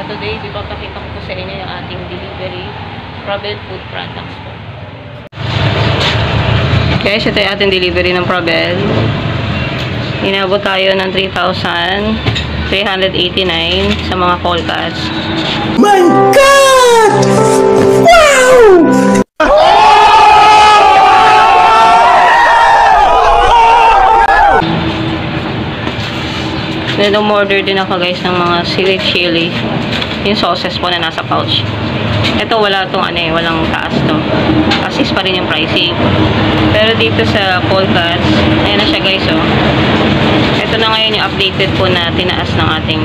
today, ipapakita ko po sa inyo yung ating delivery Probel food products po. Guys, ito yung ating delivery ng Probel. Inabot tayo ng 3,389 sa mga call cards. My God! Wow! Then, umorder din ako guys ng mga sweet chili. Yung sauces po na nasa pouch. Ito wala tong walang taas to. Assist pa rin yung pricing. Pero dito sa call cards, ayan na siya guys oh. Ito na ngayon yung updated po na tinaas ng ating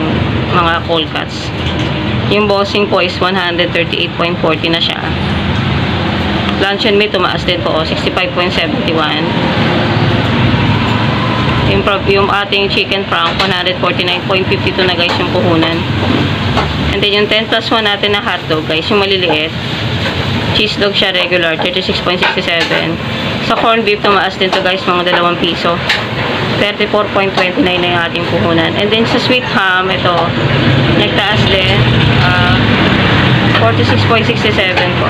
mga call cards. Yung bossing po is 138.40 na siya. Lunch and meat tumaas din po 65.71. Yung ating chicken frank 149.52 na guys yung puhunan. And then yung 10 plus 1 natin na hotdog guys, yung maliliit. Cheese dog siya regular 36.67. Sa corned beef tumaas din to guys mga 2 piso. 34.29 na yung ating puhunan. And then sa sweet ham, ito nagtaas din 46.67 po.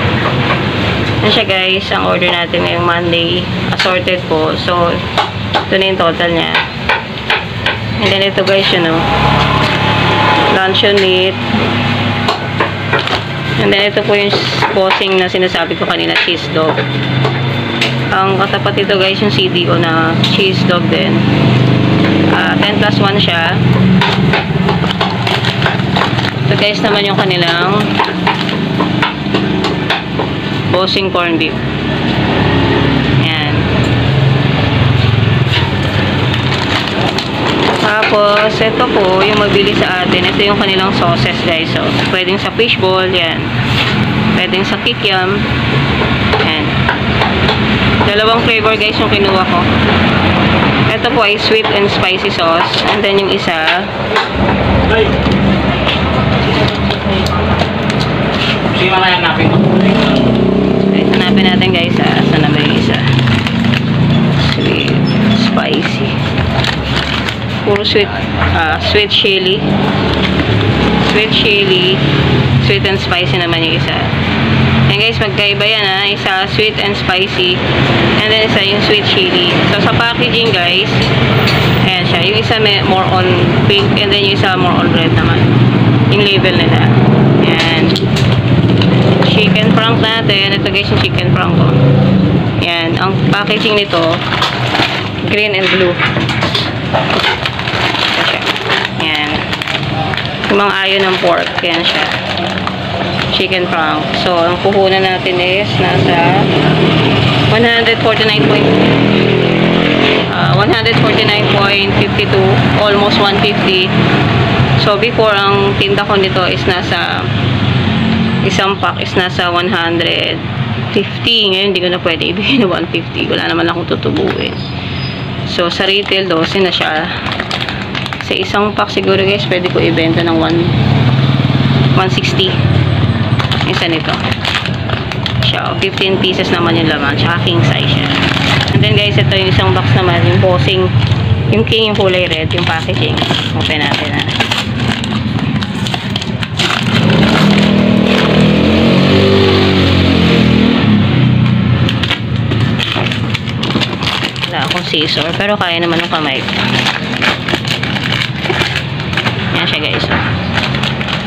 Yan siya guys, ang order natin ngayong Monday. Assorted po. So ito na yung total niya. And then ito guys, yun o. Luncheon meat. And then ito po yung bossing na sinasabi ko kanina, cheese dog. Ang katapat ito guys, yung CDO na cheese dog din. 10 plus 1 siya. Ito guys naman yung kanilang bossing corned beef. Tapos, ito po, yung mabili sa atin. Ito yung kanilang sauces, guys. So, pwedeng sa fishball, yan. Pwedeng sa kikiam. Yan. 2 flavor, guys, yung kinuha ko. Ito po ay sweet and spicy sauce. And then, yung isa. Sige, mamaya hanapin mo. Hanapin natin, guys. Saan na ba yung isa? Sweet, spicy. Puro sweet chili. Sweet chili. Sweet and spicy naman yung isa. And guys, magkaiba yan ha. Isa sweet and spicy. And then isa yung sweet chili. So sa packaging guys, ayan siya. Yung isa may more on pink. And then yung isa more on red naman. Yung label nila. Ayan. Chicken frank natin. Ito guys yung chicken frank ko. Ayan. Ang packaging nito, green and blue. Yung mga ayaw ng pork, yan siya. Chicken frank. So, ang puhunan natin is nasa 149.52, almost 150. So, before, ang tinda ko nito is nasa, isang pack is nasa 150. Ngayon, hindi ko na pwede ibigay na 150. Wala naman akong tutubuin. So, sa retail, 12 na siya. Sa isang pack siguro guys, pwede ko ibenta ng 160. Isa nito. Siya, 15 pieces naman yung laman. Tsaka king size siya. And then guys, ito yung isang box naman. Yung bossing, yung king, yung kulay red, yung packaging. Open natin na. Wala akong scissor, pero kaya naman ng kamay. Yan siya guys.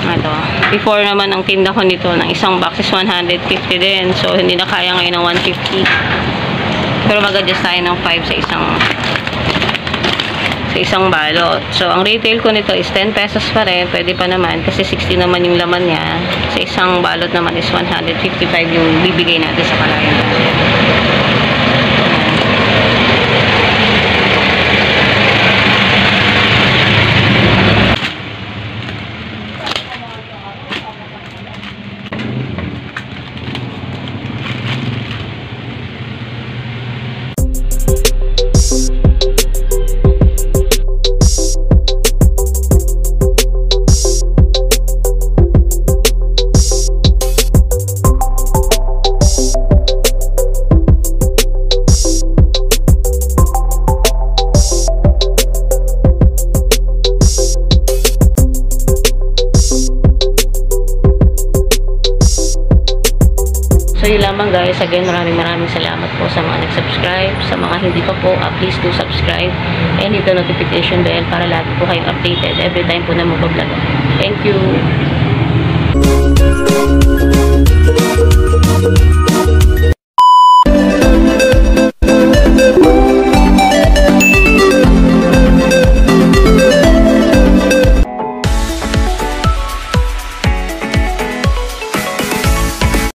Ito. Before naman ang tinda ko nito ng isang box is 150 din. So hindi na kaya ngayon ng 150. Pero mag-adjust tayo ng 5 sa isang balot. So ang retail ko nito is 10 pesos pa rin. Pwede pa naman kasi 60 naman yung laman niya. Sa isang balot naman is 155 yung bibigay natin sa kalayan. lamang guys. Again, maraming salamat po sa mga nag-subscribe. Sa mga hindi pa po, please do subscribe and hit the notification bell para lagi po kayong updated every time po na mag-vlog. Thank you!